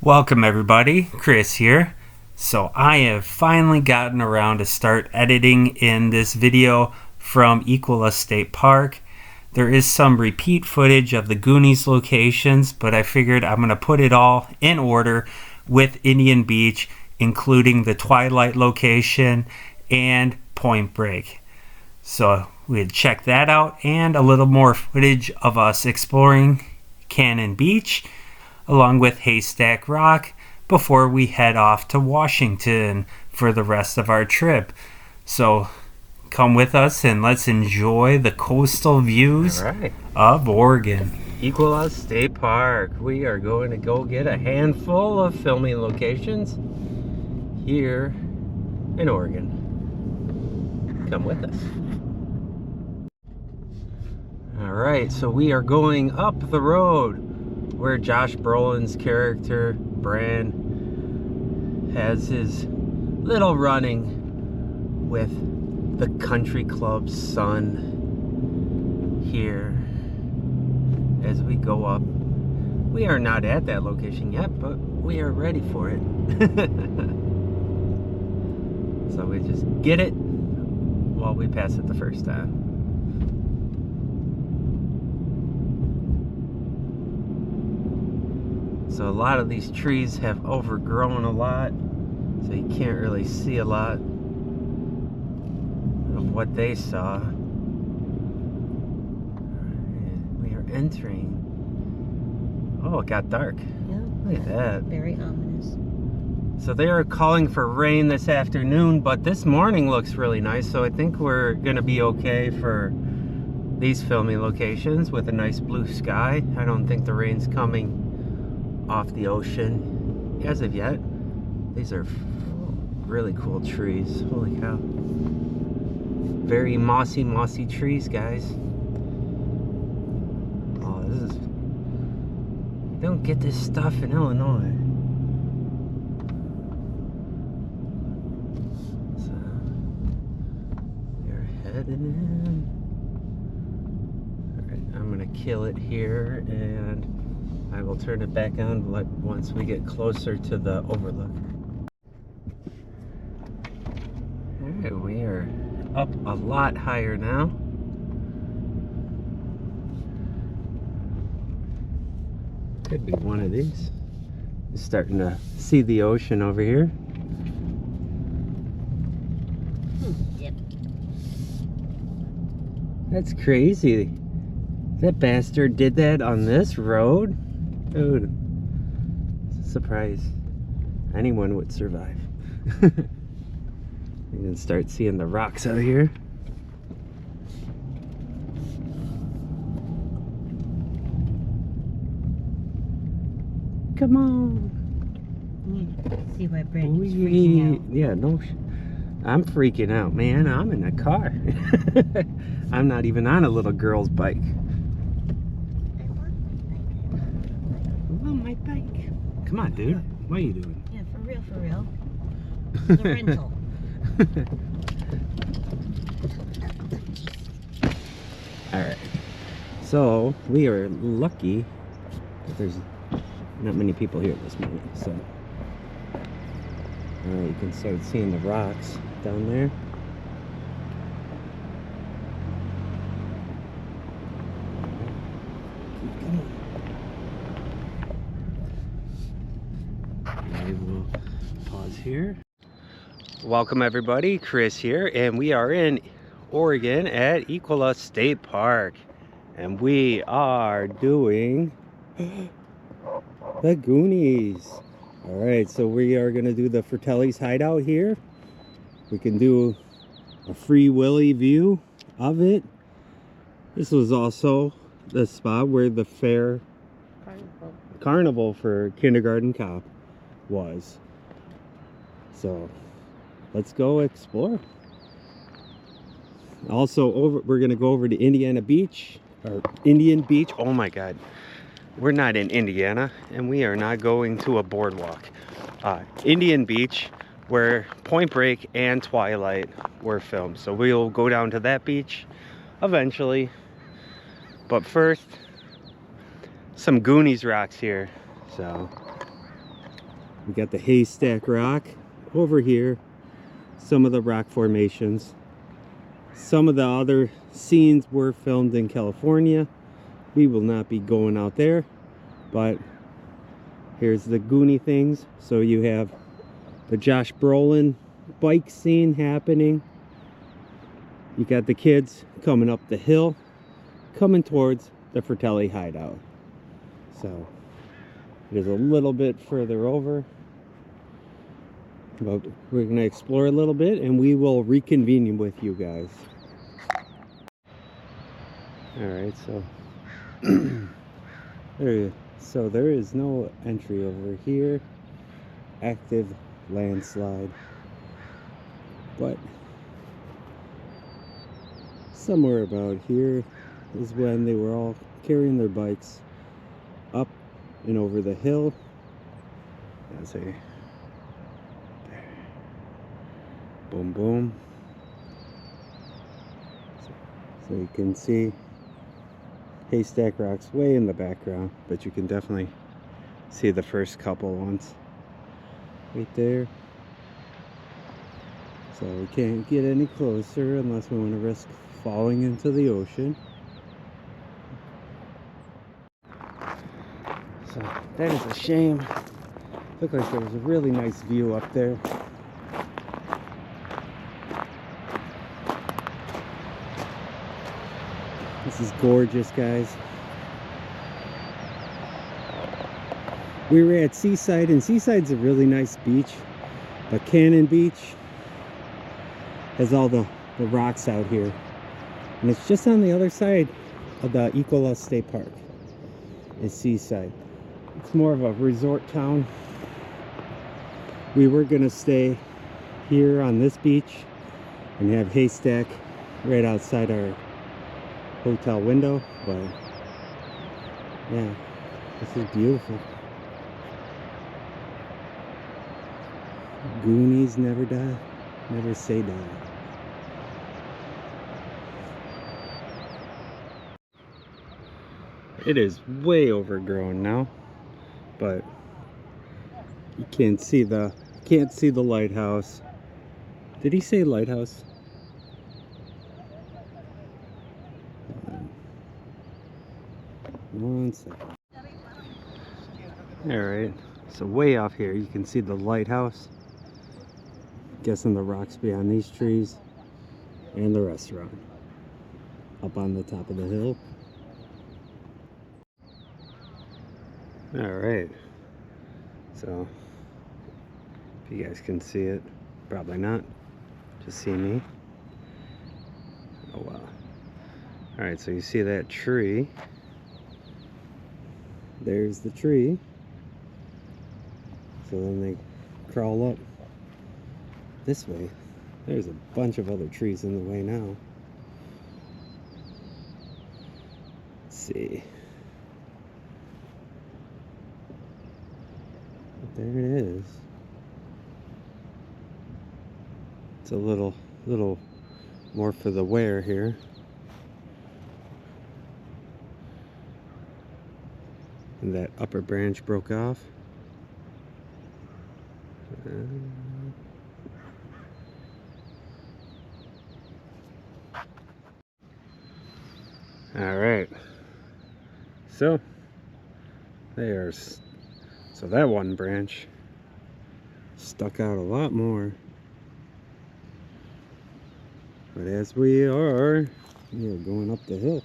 Welcome everybody, Chris here. So I have finally gotten around to start editing in this video from ECOLA State Park. There is some repeat footage of the Goonies locations, but I figured I'm going to put it all in order with Indian Beach, including the Twilight location and Point Break. So we'd check that out and a little more footage of us exploring Cannon Beach along with Haystack Rock before we head off to Washington for the rest of our trip. So come with us and let's enjoy the coastal views of Oregon. ECOLA State Park. We are going to go get a handful of filming locations here in Oregon. Come with us. Alright, so we are going up the road where Josh Brolin's character, Bran, has his little running with the country club son here as we go up. We are not at that location yet, but we are ready for it. So we just get it while we pass it the first time. So a lot of these trees have overgrown a lot, so you can't really see a lot of what they saw. We are entering. Oh, it got dark. Yeah, look at that. Very ominous. So they are calling for rain this afternoon, but this morning looks really nice, so I think we're gonna be okay for these filming locations with a nice blue sky. I don't think the rain's coming off the ocean as of yet. These are really cool trees. Holy cow. Very mossy trees, guys. Oh, this is... You don't get this stuff in Illinois. So, we're heading in. Alright, I'm gonna kill it here and I will turn it back on once we get closer to the overlook. Alright, we are up a lot higher now. Could be one of these. Just starting to see the ocean over here. Yep. That's crazy. That bastard did that on this road? Dude, it's a surprise. Anyone would survive. You can start seeing the rocks out here. Come on. See why Brandon's freaking out. Yeah, no, I'm freaking out, man. I'm in a car. I'm not even on a little girl's bike. My bike. Come on, dude. What are you doing? Yeah, for real. The rental. Alright. So, we are lucky that there's not many people here this morning. So, you can start seeing the rocks down there. I will pause here. Welcome everybody, Chris here, and we are in Oregon at ECOLA State Park, and we are doing the Goonies. All right, so we are going to do the Fratelli's hideout here. We can do a free Willy view of it. This was also the spot where the fair carnival for Kindergarten Cop was. So let's go explore. Also, we're gonna go over to Indiana Beach, or Indian Beach. Oh my god, we're not in Indiana and we are not going to a boardwalk. Indian Beach, where Point Break and Twilight were filmed. So we'll go down to that beach eventually, but first some Goonies rocks here. So We got the haystack rock over here. Some of the rock formations. Some of the other scenes were filmed in California. We will not be going out there, but here's the Goonie things. So you have the Josh Brolin bike scene happening. You got the kids coming up the hill, coming towards the Fratelli hideout. So it is a little bit further over, but we're going to explore a little bit and we will reconvene with you guys. Alright, so there is no entry over here. Active landslide, but somewhere about here is when they were all carrying their bikes up and over the hill. Let's see. Boom, boom. So you can see haystack rocks way in the background, but you can definitely see the first couple ones right there. So we can't get any closer unless we want to risk falling into the ocean. So that is a shame. Looked like there was a really nice view up there. This is gorgeous, guys. We were at Seaside, and Seaside's a really nice beach, but Cannon Beach has all the rocks out here, and it's just on the other side of the ECOLA State Park is Seaside. It's more of a resort town. We were gonna stay here on this beach and have haystack right outside our hotel window, but yeah, this is beautiful. Goonies never die, never say die. It is way overgrown now, but you can't see the lighthouse. Did he say lighthouse? One second. Alright, so way off here you can see the lighthouse. Guessing the rocks beyond these trees, and the restaurant up on the top of the hill. Alright, so if you guys can see it, probably not, just see me. Oh wow. Alright, so you see that tree. There's the tree. So then they crawl up this way. There's a bunch of other trees in the way now. Let's see. There it is. It's a little more for the wear here. And that upper branch broke off. Alright, so so that one branch stuck out a lot more, but as we are going up the hill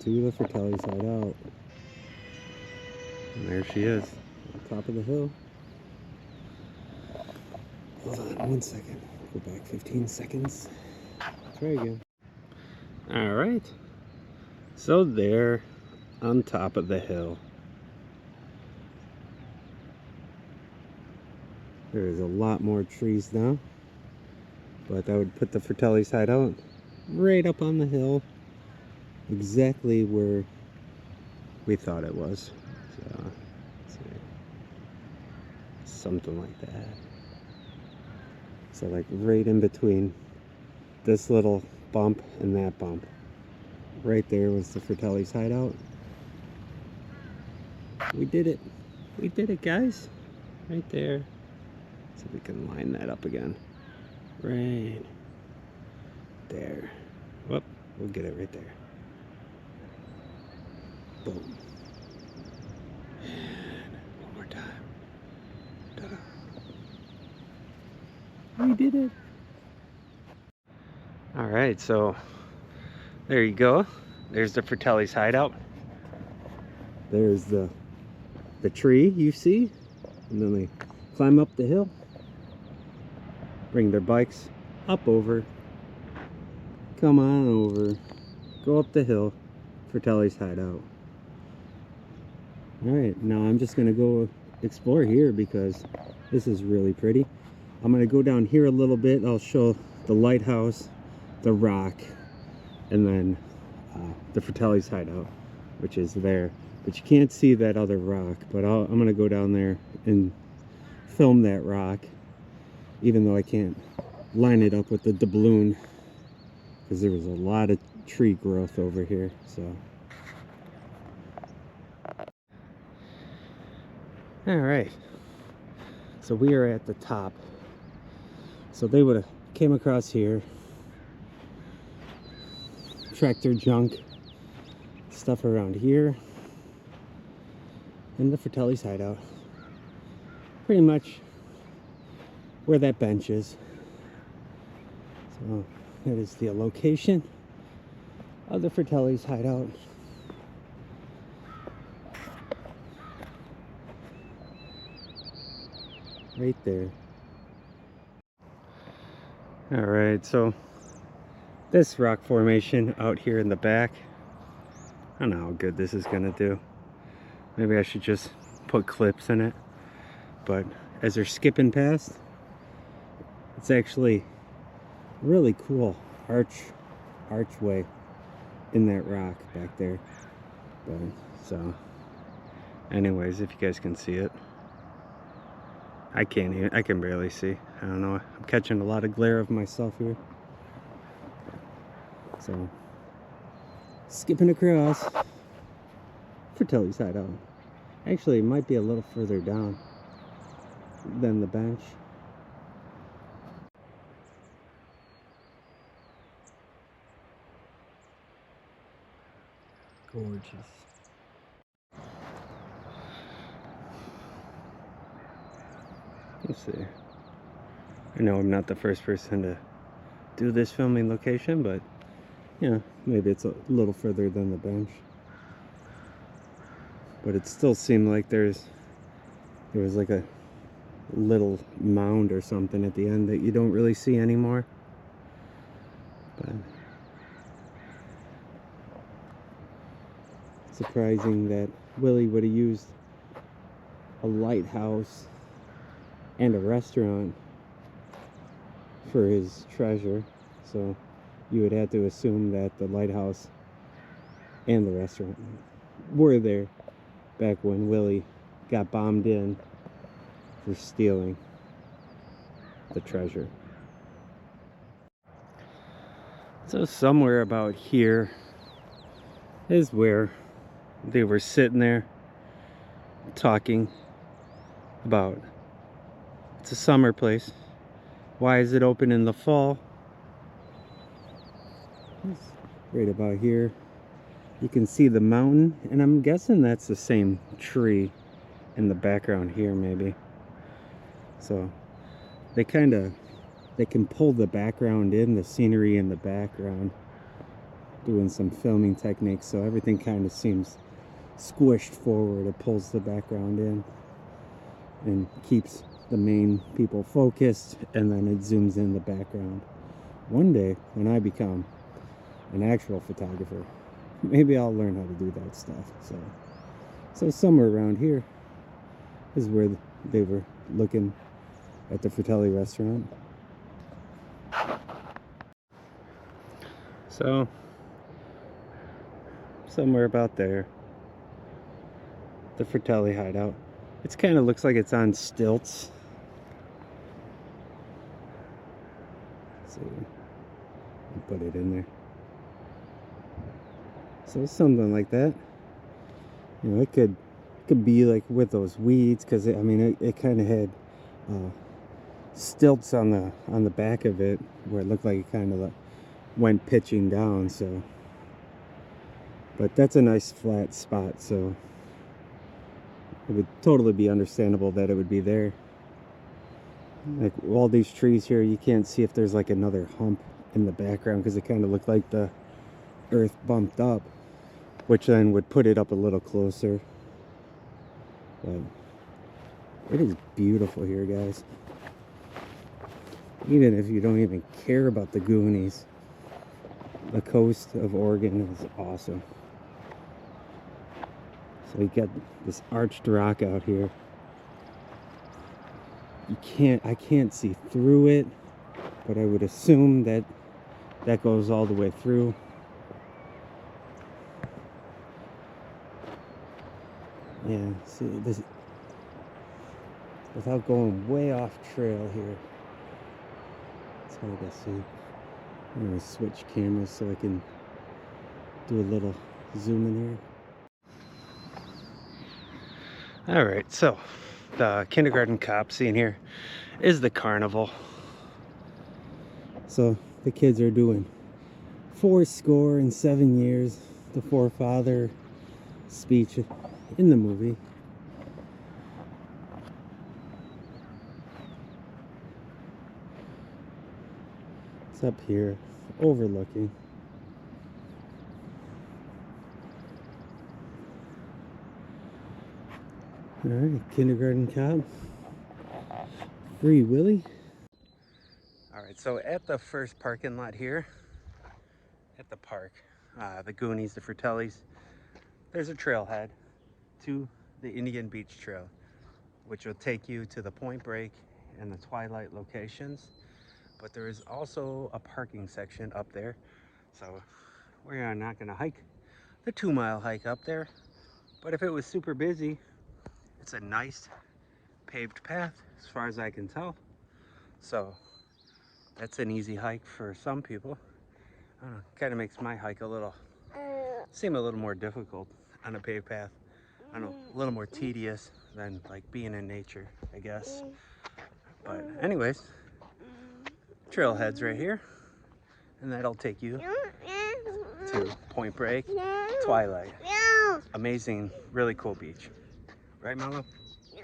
to the Fratelli's hideout, and there she is on top of the hill. Hold on one second, go back 15 seconds, try again. Alright, so there on top of the hill, there is a lot more trees now, but that would put the Fratelli's hideout right up on the hill, exactly where we thought it was. So let's see, something like that. So like right in between this little bump and that bump, right there was the Fratelli's hideout. We did it, guys. Right there. See if we can line that up again. Right there. Whoop, we'll get it right there. Boom. And one more time. Ta-da. We did it. All right, so there you go. There's the Fratelli's hideout. There's the tree you see, and then they climb up the hill, bring their bikes up over, come on over, go up the hill, Fratelli's hideout. All right, now I'm just gonna go explore here because this is really pretty. I'm gonna go down here a little bit. I'll show the lighthouse, the rock, and then the Fratelli's hideout, which is there. But you can't see that other rock, but I'm gonna go down there and film that rock, even though I can't line it up with the doubloon because there was a lot of tree growth over here. So all right, so we are at the top. So they would have came across here, tractor junk, stuff around here, and the Fratelli's hideout. Pretty much where that bench is. So that is the location of the Fratelli's hideout. Right there. All right, so this rock formation out here in the back, I don't know how good this is gonna do. Maybe I should just put clips in it. But as they're skipping past, it's actually really cool archway in that rock back there. But so anyways, if you guys can see it, I can barely see. I don't know, I'm catching a lot of glare of myself here. So skipping across Fratelli's hideout. Actually, it might be a little further down than the bench. Gorgeous. Let's see. I know I'm not the first person to do this filming location, but yeah, maybe it's a little further than the bench. But it still seemed like there was like a little mound or something at the end that you don't really see anymore. But surprising that Willie would have used a lighthouse and a restaurant for his treasure. So you would have to assume that the lighthouse and the restaurant were there back when Willie got bombed in for stealing the treasure. So somewhere about here is where they were sitting there talking about, it's a summer place, why is it open in the fall? It's right about here. You can see the mountain, and I'm guessing that's the same tree in the background here, maybe. So they can pull the background in, the scenery in the background, doing some filming techniques, so everything kind of seems squished forward. It pulls the background in and keeps the main people focused, and then it zooms in the background. One day, when I become an actual photographer, maybe I'll learn how to do that stuff. So somewhere around here is where they were looking at the Fratelli restaurant. So somewhere about there, the Fratelli hideout. It kind of looks like it's on stilts. So put it in there. So something like that. You know, it could could be like with those weeds, because I mean it kind of had stilts on the back of it where it looked like it kind of went pitching down. So, but that's a nice flat spot, so it would totally be understandable that it would be there. Like all these trees here, you can't see if there's like another hump in the background because it kind of looked like the earth bumped up, which then would put it up a little closer. But it is beautiful here, guys. Even if you don't even care about the Goonies, the coast of Oregon is awesome. So you got this arched rock out here. I can't see through it, but I would assume that that goes all the way through. Yeah, see this, without going way off trail here. It's hard to see. I'm gonna switch cameras so I can do a little zoom in here. All right, so the kindergarten cop scene here is the carnival. So the kids are doing 77 years, the forefather speech in the movie. It's up here, overlooking. All right, kindergarten cop, Free Willy. All right, so at the first parking lot here, at the park, the Goonies, the Fratellis, there's a trailhead to the Indian Beach Trail, which will take you to the Point Break and the Twilight locations. But there is also a parking section up there, so we are not going to hike the 2-mile hike up there. But if it was super busy, it's a nice paved path as far as I can tell, so that's an easy hike for some people. I don't know, kind of makes my hike seem a little more difficult on a paved path. I don't know, a little more tedious than like being in nature, I guess. But anyways, trailhead's right here, and that'll take you to Point Break, Twilight. Amazing, really cool beach. Right, Mama? Yeah.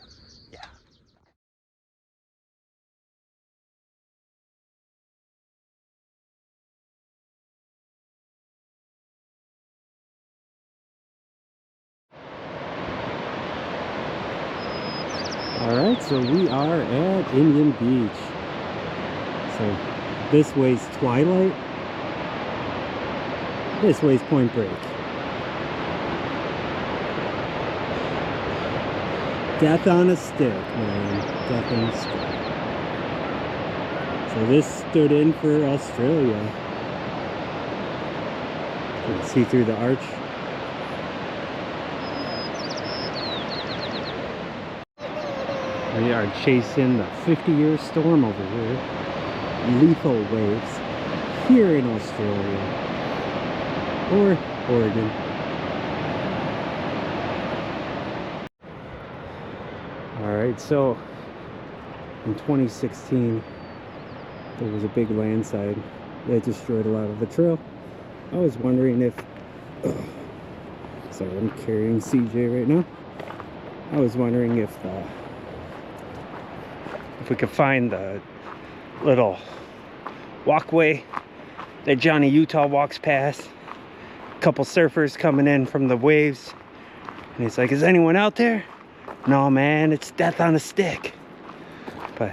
All right, so we are at Indian Beach. So this way's Twilight. This way's Point Break. Death on a stick, man. Death on a stick. So this stood in for Australia. You can see through the arch. We are chasing the 50-year storm over here. Lethal waves here in Australia or Oregon. Alright, so in 2016 there was a big landslide that destroyed a lot of the trail. I was wondering if sorry, I'm carrying CJ right now. I was wondering if we could find the little walkway that Johnny Utah walks past. A couple surfers coming in from the waves, and he's like, is anyone out there? No, man, it's death on a stick. But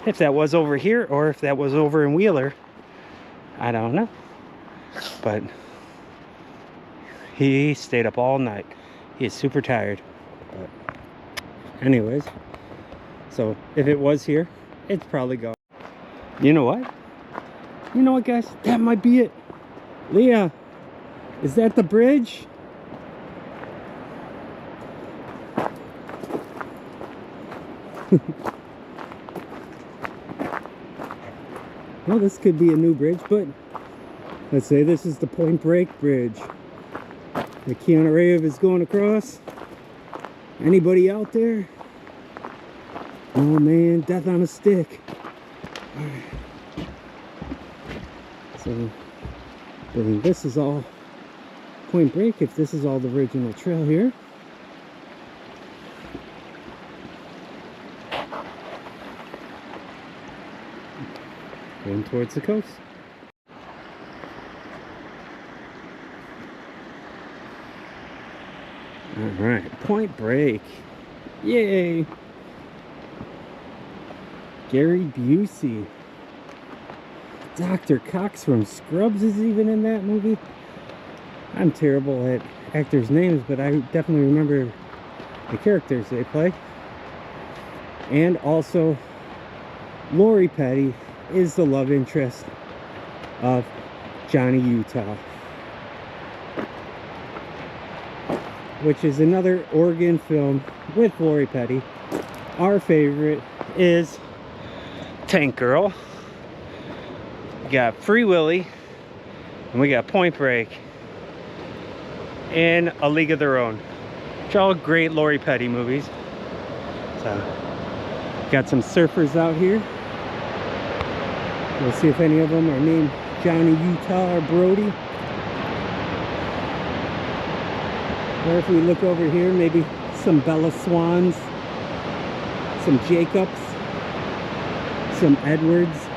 if that was over here or if that was over in Wheeler, I don't know. But he stayed up all night. He is super tired. But anyways, so if it was here, it's probably gone. You know what? You know what, guys? That might be it. Leah, is that the bridge? Well, this could be a new bridge, but let's say this is the Point Break Bridge that Keanu Reeves is going across. Anybody out there? Oh man, death on a stick. Alright. So, I believe this is all Point Break, if this is all the original trail here. Going towards the coast. Alright, Point Break. Yay! Gary Busey. Dr. Cox from Scrubs is even in that movie. I'm terrible at actors' names, but I definitely remember the characters they play. And also, Lori Petty is the love interest of Johnny Utah, which is another Oregon film with Lori Petty. Our favorite is Tank Girl. We got Free Willy, and we got Point Break, and A League of Their Own, which are all great Lori Petty movies. So, got some surfers out here. We'll see if any of them are named Johnny Utah or Brody. Or if we look over here, maybe some Bella Swans, some Jacobs, some Edwards.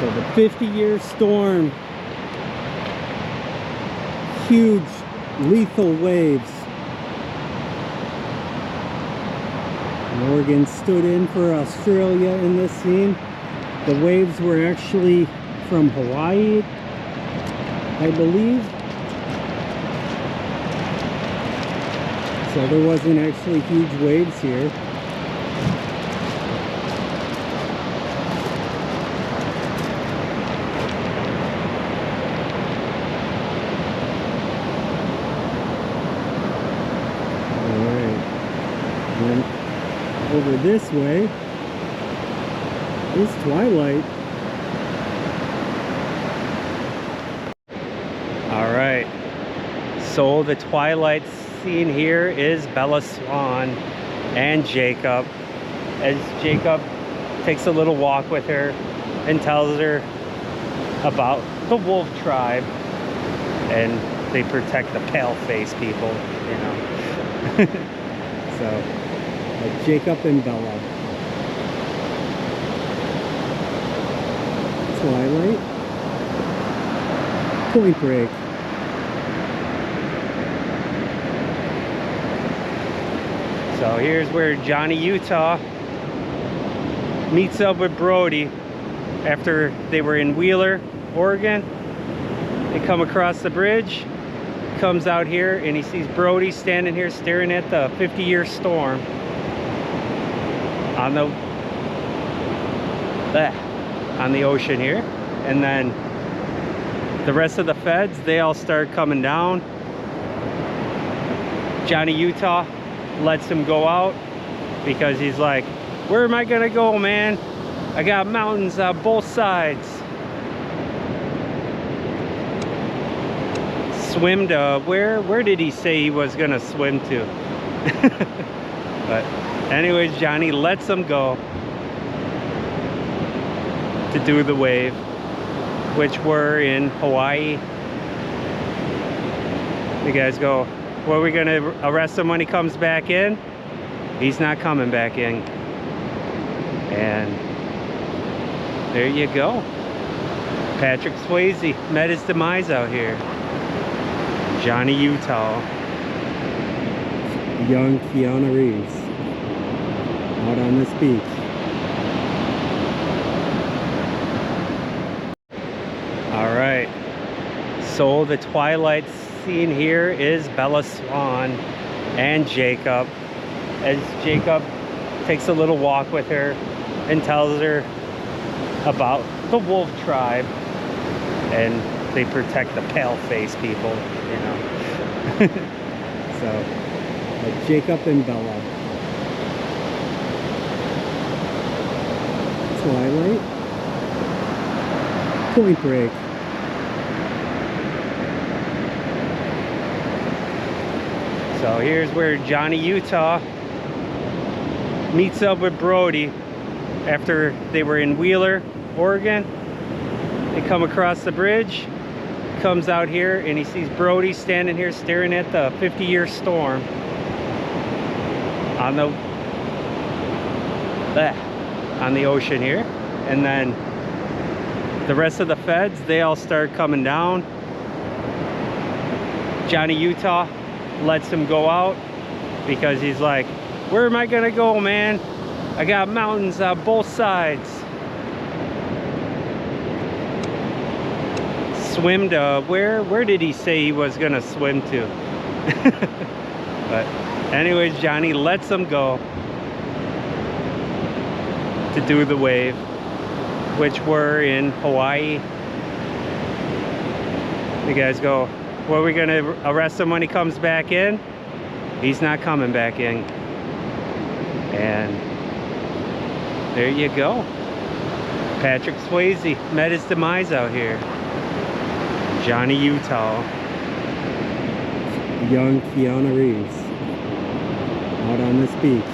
So the 50-year storm, huge lethal waves. And Oregon stood in for Australia in this scene. The waves were actually from Hawaii, I believe. So there wasn't actually huge waves here. Alright. And over this way is Twilight. Alright. So the Twilight scene here is Bella Swan and Jacob, as Jacob takes a little walk with her and tells her about the wolf tribe, and they protect the pale-faced people, you know. So Jacob and Bella. Twilight. Point Break. So here's where Johnny Utah meets up with Brody after they were in Wheeler, Oregon. They come across the bridge, comes out here, and he sees Brody standing here staring at the 50-year storm on the ocean here. And then the rest of the feds, they all start coming down. Johnny Utah lets him go out because he's like, where am I gonna go, man? I got mountains on both sides. Swim to where did he say he was gonna swim to? But anyways, Johnny lets him go to do the wave, which were in Hawaii. The guys go, well, we're gonna arrest him when he comes back in. He's not coming back in. And there you go. Patrick Swayze met his demise out here. Johnny Utah. Young Keanu Reeves out on this beach. All right. So the Twilight scene here is Bella Swan and Jacob, as Jacob takes a little walk with her and tells her about the wolf tribe, and they protect the pale-faced people, you know. So Jacob and Bella. Twilight. Point Break. So here's where Johnny Utah meets up with Brody after they were in Wheeler, Oregon. They come across the bridge, comes out here, and he sees Brody standing here staring at the 50-year storm on the ocean here. And then the rest of the feds, they all start coming down. Johnny Utah lets him go out because he's like, where am I gonna go, man? I got mountains on both sides. Swim to where did he say he was gonna swim to? But anyways, Johnny lets him go to do the wave, which were in Hawaii. The guys go, well, we're gonna arrest him when he comes back in. He's not coming back in. And there you go. Patrick Swayze met his demise out here. Johnny Utah. Young Keanu Reeves out on this beach.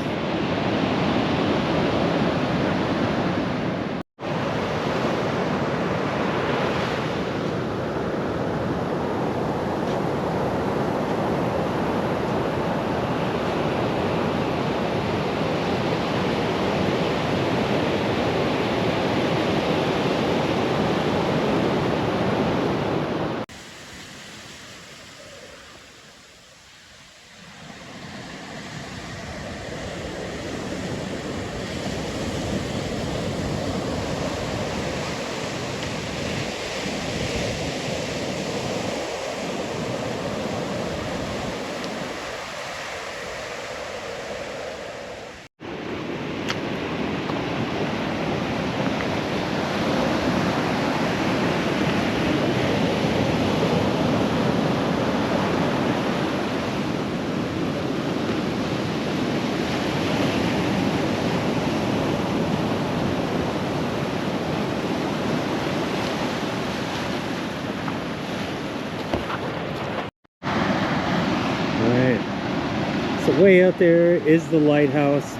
So way out there is the lighthouse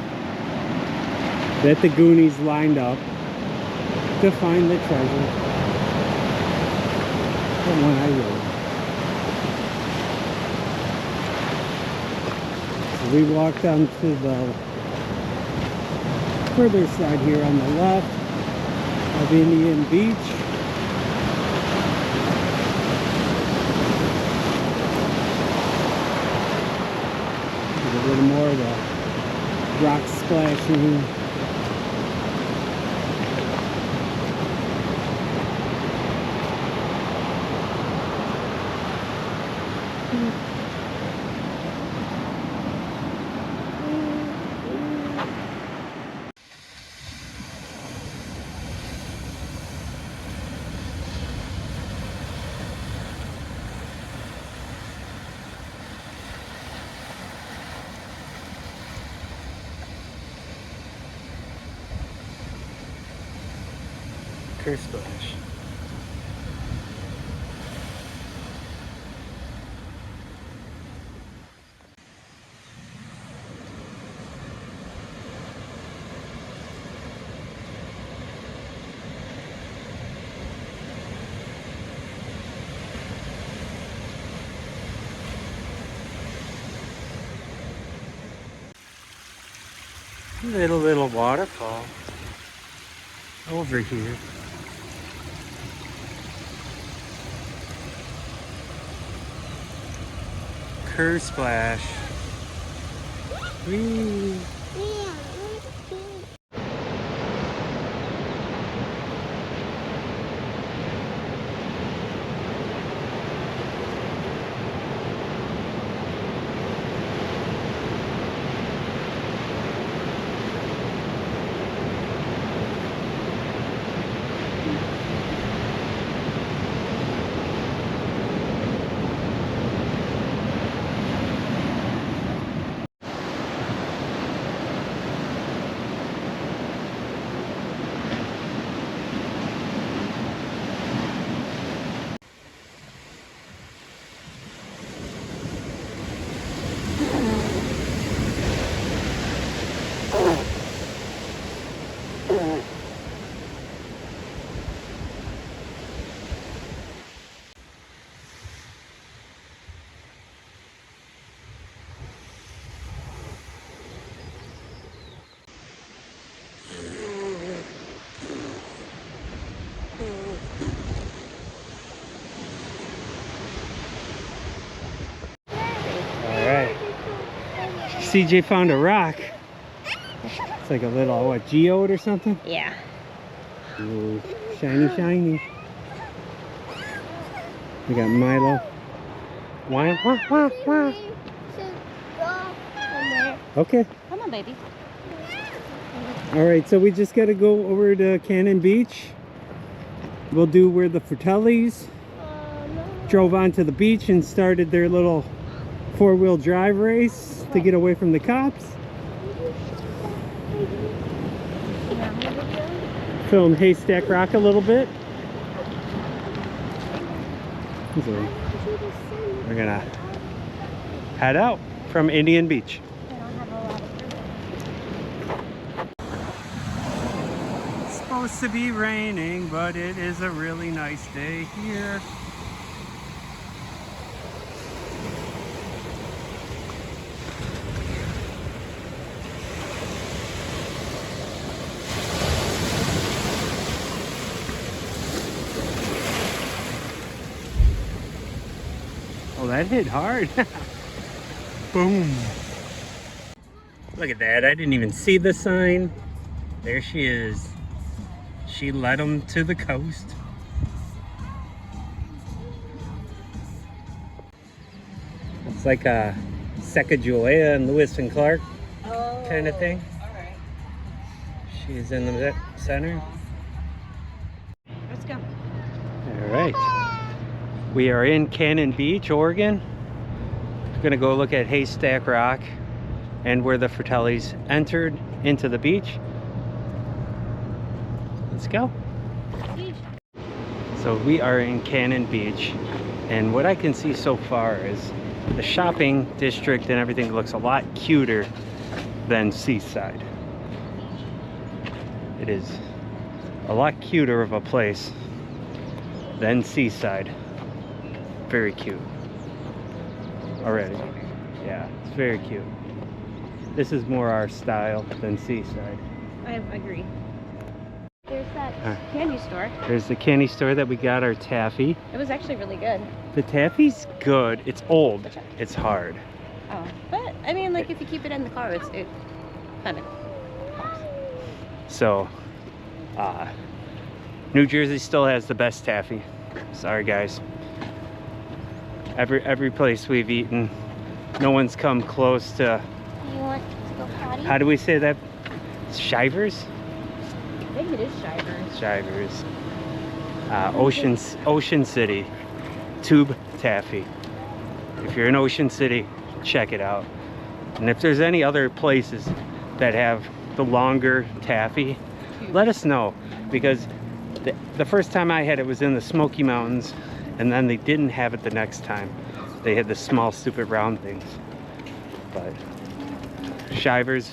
that the Goonies lined up to find the treasure. The one I wrote. So we walked on to the further side here on the left of Indian Beach. A little more of the rock splashing. Curse splash. Little waterfall over here. Curse splash. Whee. CJ found a rock. It's like a little, what, geode or something? Yeah. Ooh, shiny, shiny. We got Milo. Why? Wah, wah, wah. Okay. Come on, baby. Alright, so we just got to go over to Cannon Beach. We'll do where the Fratellis drove onto the beach and started their little four-wheel drive race to get away from the cops. Film Haystack Rock a little bit. So we're gonna head out from Indian Beach. It's supposed to be raining, but it is a really nice day here. Oh, that hit hard. Boom. Look at that. I didn't even see the sign. There she is. She led them to the coast. It's like a Sacagawea and Lewis and Clark kind of thing. Alright. She's in the center. Let's go. All right. We are in Cannon Beach, Oregon. We're gonna go look at Haystack Rock and where the Fratellis entered into the beach. Let's go. So we are in Cannon Beach, and what I can see so far is the shopping district and everything looks a lot cuter than Seaside. It is a lot cuter of a place than Seaside. Very cute already. Yeah, it's very cute. This is more our style than Seaside. I agree. There's that candy store. There's the candy store that we got our taffy. It was actually really good. The taffy's good. It's old. It's hard. Oh, but I mean, like if you keep it in the car, it kind of pops. So, New Jersey still has the best taffy. Sorry, guys. Every place we've eaten, no one's come close to. You want to go potty? How do we say that? Shivers? I think it is Shivers. Shivers. Ocean City. Tube taffy. If you're in Ocean City, check it out. And if there's any other places that have the longer taffy, let us know. Because the first time I had it was in the Smoky Mountains, and then they didn't have it the next time. They had the small, stupid round things. But Shivers,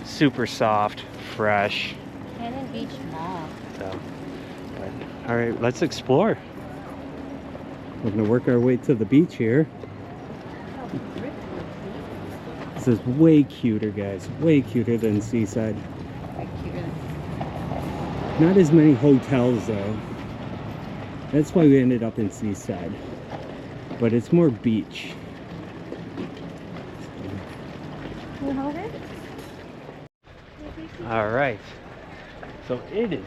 super soft, fresh. Cannon Beach Mall. So, all right, let's explore. We're gonna work our way to the beach here. This is way cuter, guys. Way cuter than Seaside. Way cuter. Not as many hotels though. That's why we ended up in Seaside. But it's more beach. You hungry? All right. So it is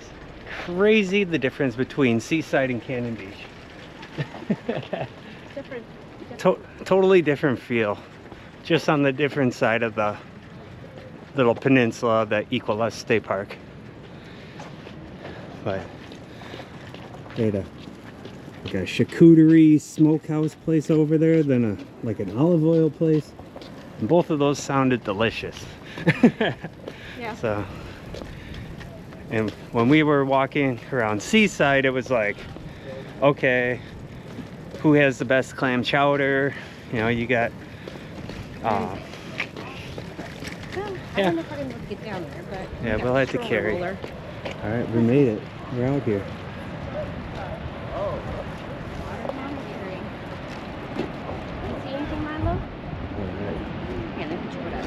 crazy the difference between Seaside and Cannon Beach. Different. Totally different feel. Just on the different side of the little peninsula, the ECOLA State Park. But they had like a charcuterie smokehouse place over there, then like an olive oil place. And both of those sounded delicious. Yeah. So, and when we were walking around Seaside, it was like, okay, who has the best clam chowder? You know, you got I yeah. don't know if I can get down there, but Yeah, we we'll got have to the carry. roller. All right, we made it. We're out here. Water monitoring. You see anything, Milo? All right. Yeah, let me put it up.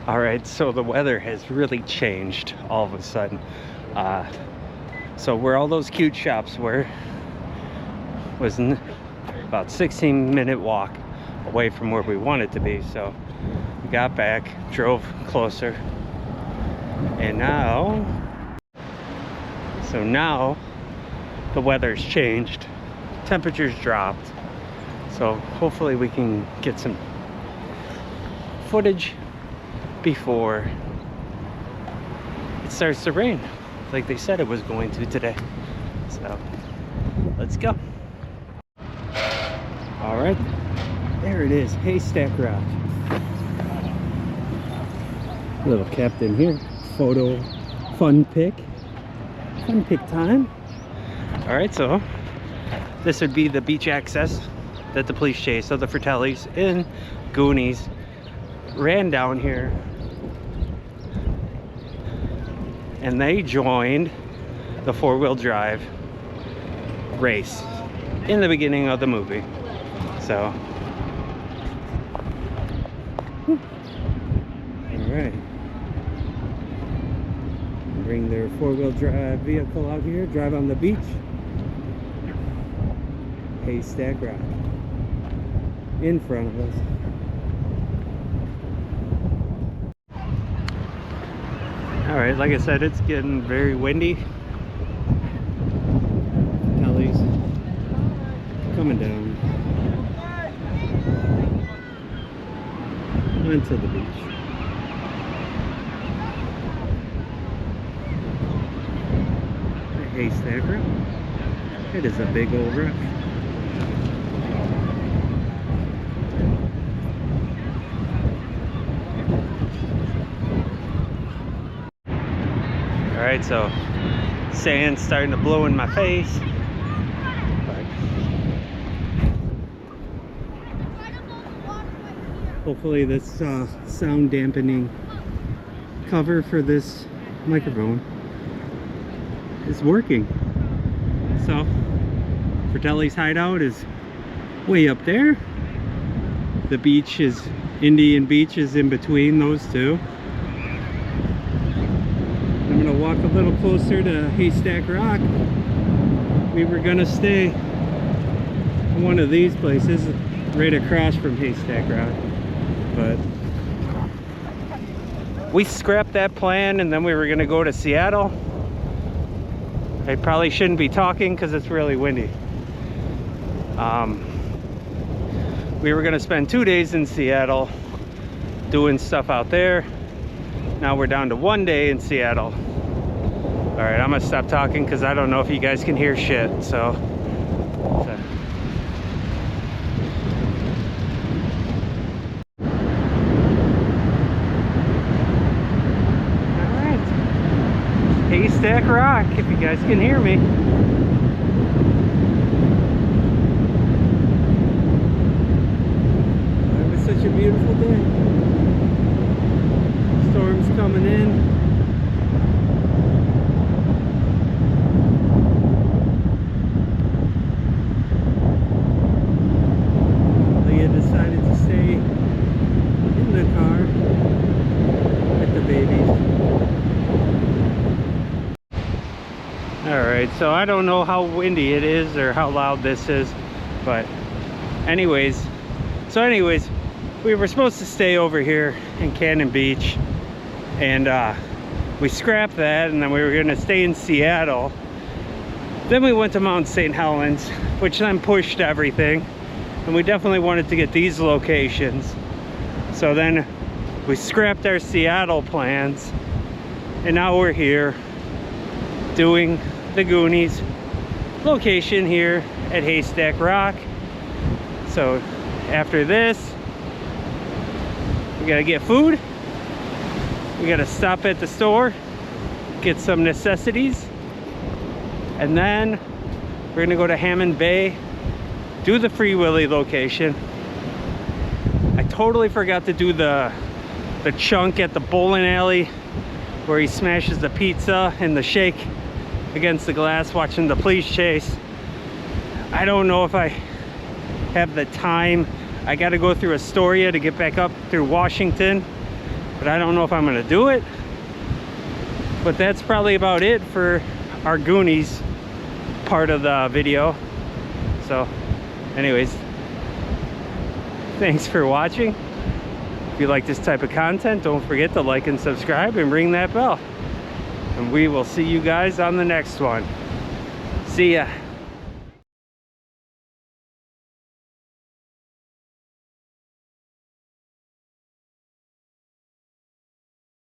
All right, so the weather has really changed all of a sudden. So where all those cute shops were was about 16-minute walk away from where we wanted to be. So we got back, drove closer, and now the weather's changed, temperatures dropped, so hopefully we can get some footage before it starts to rain like they said it was going to today. So let's go. All right, there it is, Haystack Rock. Little captain here, photo fun pick time. All right, so this would be the beach access that the police chase. So the Fratellis and Goonies ran down here and they joined the four-wheel drive race in the beginning of the movie. So all right, bring their four-wheel drive vehicle out here, drive on the beach. Haystack Rock in front of us. All right, like I said, it's getting very windy. Kelly's coming down onto the beach. The Haystack Rock. It is a big old rock. All right, so sand's starting to blow in my face. Hopefully this sound dampening cover for this microphone is working. So Fratelli's hideout is way up there. The beach is, Indian Beach is in between those two. I'm gonna walk a little closer to Haystack Rock. We were gonna stay in one of these places right across from Haystack Rock, but we scrapped that plan and then we were gonna go to Seattle. I probably shouldn't be talking because it's really windy. We were gonna spend 2 days in Seattle doing stuff out there. Now we're down to 1 day in Seattle. All right, I'm gonna stop talking because I don't know if you guys can hear shit, so. All right, Haystack Rock, if you guys can hear me. It was such a beautiful day. Storm's coming in. Leah decided to stay in the car with the babies. Alright, so I don't know how windy it is or how loud this is, but anyways, we were supposed to stay over here in Cannon Beach, and we scrapped that, and then we were going to stay in Seattle. Then we went to Mount St. Helens, which then pushed everything, and we definitely wanted to get these locations. So then we scrapped our Seattle plans, and now we're here doing the Goonies location here at Haystack Rock. So after this, we gotta get food. We gotta stop at the store, get some necessities, and then we're gonna go to Hammond Bay, do the Free Willy location. I totally forgot to do the chunk at the bowling alley where he smashes the pizza and the shake against the glass watching the police chase. I don't know if I have the time. I got to go through Astoria to get back up through Washington, but I don't know if I'm gonna do it. But that's probably about it for our Goonies part of the video. So anyways, thanks for watching. If you like this type of content, don't forget to like and subscribe and ring that bell. And we will see you guys on the next one. See ya.